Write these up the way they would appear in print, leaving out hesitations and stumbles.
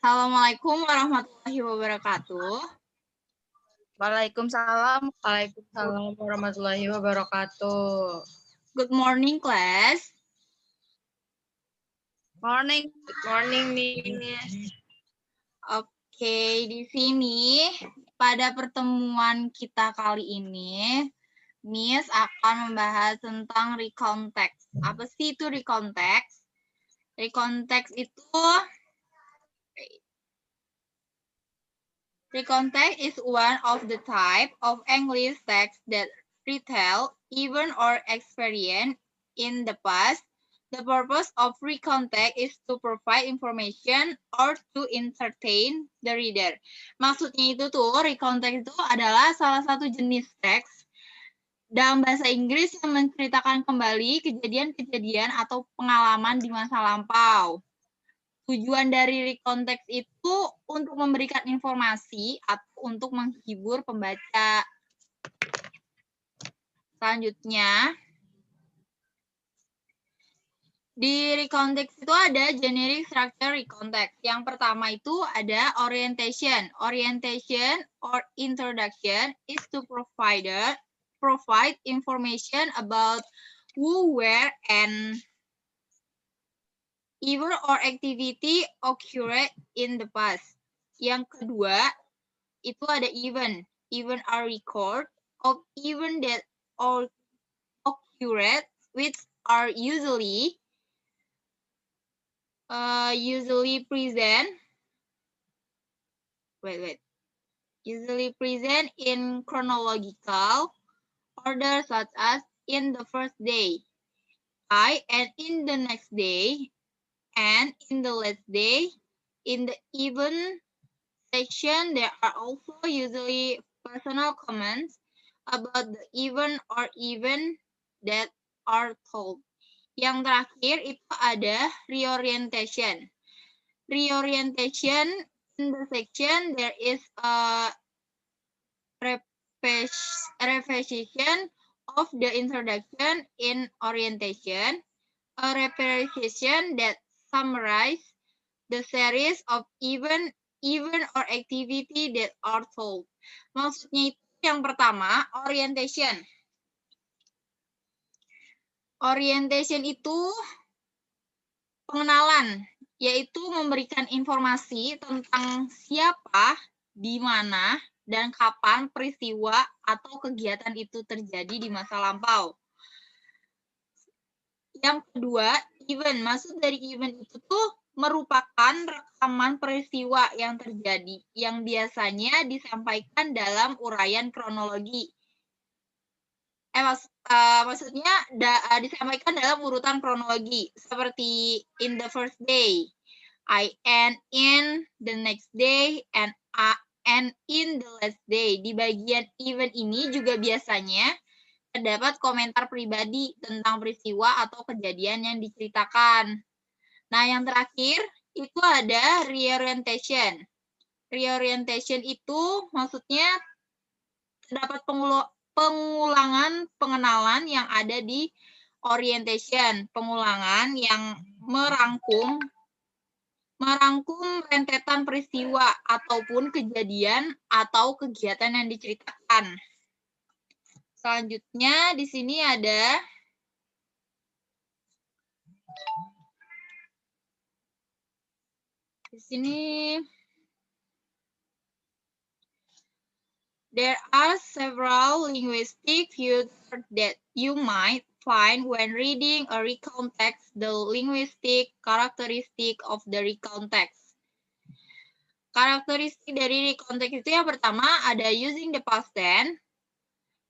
Assalamualaikum warahmatullahi wabarakatuh. Waalaikumsalam. Waalaikumsalam warahmatullahi wabarakatuh. Good morning, class. Morning. Good morning, Miss. Oke, di sini pada pertemuan kita kali ini, Miss akan membahas tentang recontext. Apa sih itu recontext? Recontext is one of the type of English text that retell event or experience in the past. The purpose of recontext is to provide information or to entertain the reader. Maksudnya itu tuh, recontext itu adalah salah satu jenis teks dalam bahasa Inggris yang menceritakan kembali kejadian-kejadian atau pengalaman di masa lampau. Tujuan dari recontext itu untuk memberikan informasi atau untuk menghibur pembaca. Selanjutnya, di recontext itu ada generic structure recontext. Yang pertama itu ada orientation. Orientation or introduction is to provide information about who, where, and event or activity occurred in the past. Yang kedua, itu ada event. Event are record of event that occurred, which are usually present in chronological order, such as in the first day, and in the next day, and in the last day. In the event section, there are also usually personal comments about the event or event that are told. Yang terakhir itu ada reorientation. Reorientation, in the section there is a repetition of the introduction in orientation, a repetition that summarize the series of event or activity that are told. Maksudnya itu yang pertama, orientation. Orientation itu pengenalan, yaitu memberikan informasi tentang siapa, di mana, dan kapan peristiwa atau kegiatan itu terjadi di masa lampau. Yang kedua, event. Maksud dari event itu tuh merupakan rekaman peristiwa yang terjadi, yang biasanya disampaikan dalam uraian kronologi. Maksudnya disampaikan dalam urutan kronologi, seperti in the first day, and in the next day, and in the last day. Di bagian event ini juga biasanya terdapat komentar pribadi tentang peristiwa atau kejadian yang diceritakan. Nah, yang terakhir itu ada reorientation. Reorientation itu maksudnya terdapat pengulangan pengenalan yang ada di orientation. Pengulangan yang merangkum rentetan peristiwa ataupun kejadian atau kegiatan yang diceritakan. Selanjutnya di sini ada there are several linguistic views that you might find when reading a recount text. The linguistic characteristic of the recount text. Karakteristik dari recount text itu yang pertama ada using the past tense.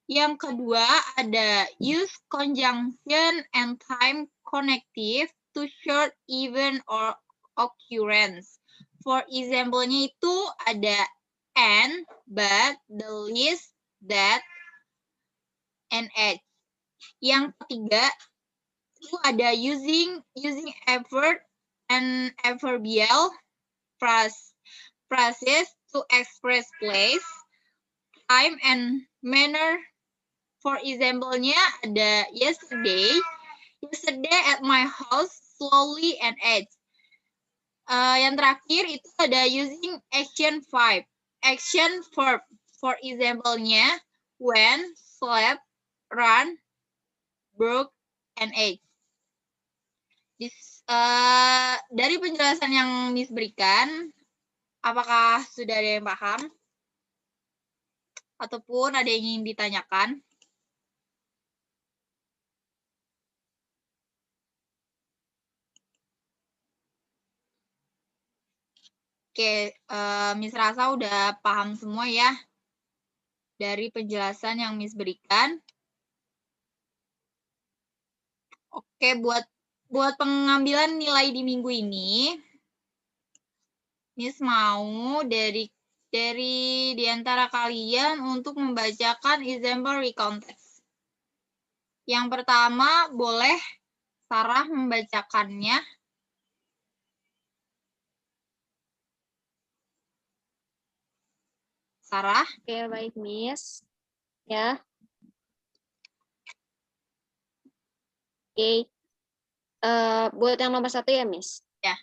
Yang kedua ada use conjunction and time connective to short event or occurrence. For example-nya itu ada and, but, the least, that, and at. Yang ketiga itu ada using effort and adverbial phrases to express place, time, and manner. For example-nya ada yesterday at my house slowly and ate. Yang terakhir itu ada using action verb. For example-nya, went, slept, run, broke, and ate. Dari penjelasan yang Miss berikan, apakah sudah ada yang paham? Ataupun ada yang ingin ditanyakan? Oke, Miss rasa udah paham semua ya dari penjelasan yang Miss berikan. Oke, buat pengambilan nilai di minggu ini, Miss mau dari di antara kalian untuk membacakan example recount text. Yang pertama, boleh Sarah membacakannya. Sarah? Oke, baik, Miss. Ya. Oke. Buat yang nomor 1 ya, Miss? Ya.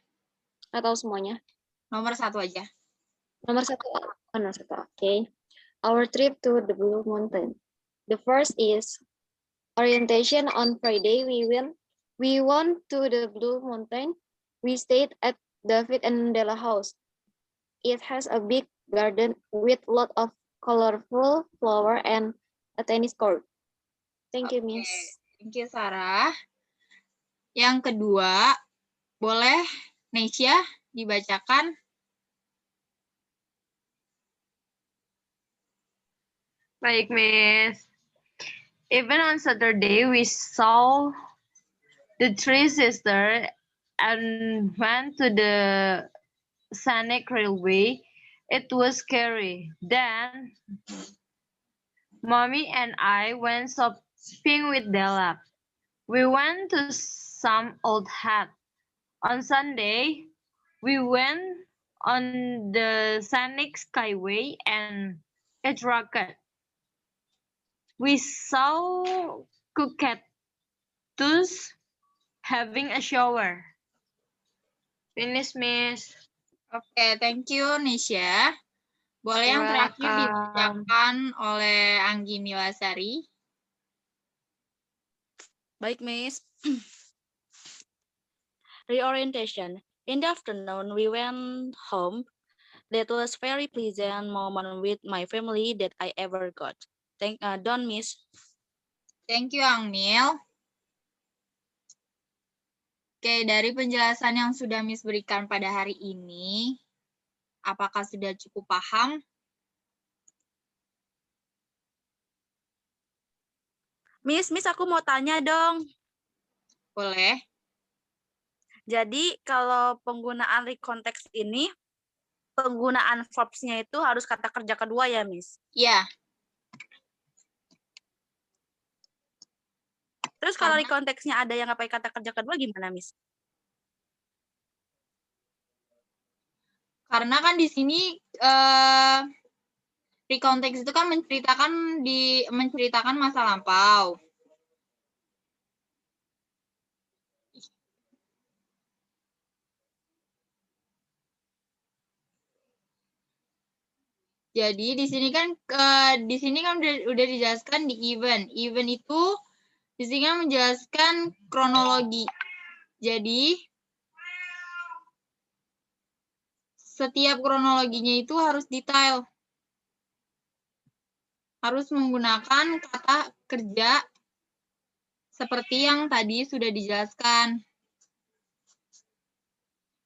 Atau semuanya? Nomor 1 aja. Nomor 1. Nomor 1. Oke. Our trip to the Blue Mountain. The first is orientation on Friday. We went to the Blue Mountain. We stayed at David and Della house. It has a big garden with lot of colorful flower and a tennis court. Thank you, Miss. Thank you, Sarah. Yang kedua, boleh Nesya dibacakan. Baik, Miss. Even on Saturday, we saw the three sisters and went to the scenic railway. It was scary. Then, Mommy and I went shopping with Della. We went to some old hat. On Sunday, we went on the scenic skyway and it rocket. We saw cockatoos having a shower. Finish, Miss. Oke, thank you, Nesya. Boleh yang terakhir dibacakan oleh Anggi Milasari. Baik, Miss. Reorientation. In the afternoon, we went home. That was very pleasant moment with my family that I ever got. Don't miss. Thank you, Angmil. Oke, dari penjelasan yang sudah Miss berikan pada hari ini, apakah sudah cukup paham? Miss, aku mau tanya dong. Boleh. Jadi, kalau penggunaan recontext ini, penggunaan verbs-nya itu harus kata kerja kedua ya, Miss? Iya. Terus kalau recontext-nya ada yang nggak pakai kata kerja kedua gimana, Miss? Karena kan di sini recontext itu kan menceritakan masa lampau. Jadi di sini kan udah dijelaskan di event. Event itu di sini kan menjelaskan kronologi. Jadi setiap kronologinya itu harus detail. Harus menggunakan kata kerja seperti yang tadi sudah dijelaskan.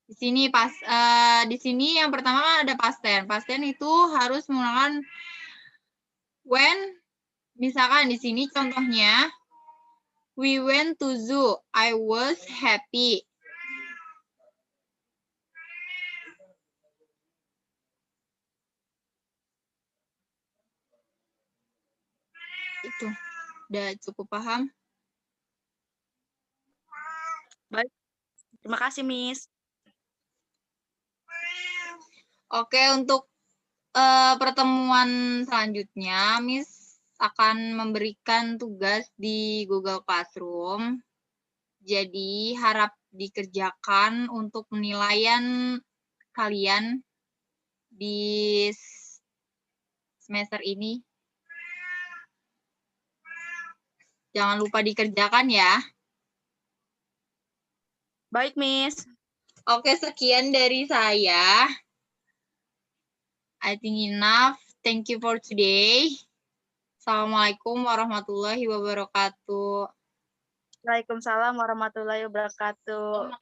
Di sini yang pertama kan ada past tense. Past tense itu harus menggunakan when. Misalkan di sini contohnya we went to zoo. I was happy. Itu. Udah cukup paham? Baik. Terima kasih, Miss. Oke, untuk pertemuan selanjutnya, Miss akan memberikan tugas di Google Classroom. Jadi, harap dikerjakan untuk penilaian kalian di semester ini. Jangan lupa dikerjakan ya. Baik, Miss. Oke, sekian dari saya. I think enough. Thank you for today. Assalamualaikum warahmatullahi wabarakatuh. Waalaikumsalam warahmatullahi wabarakatuh.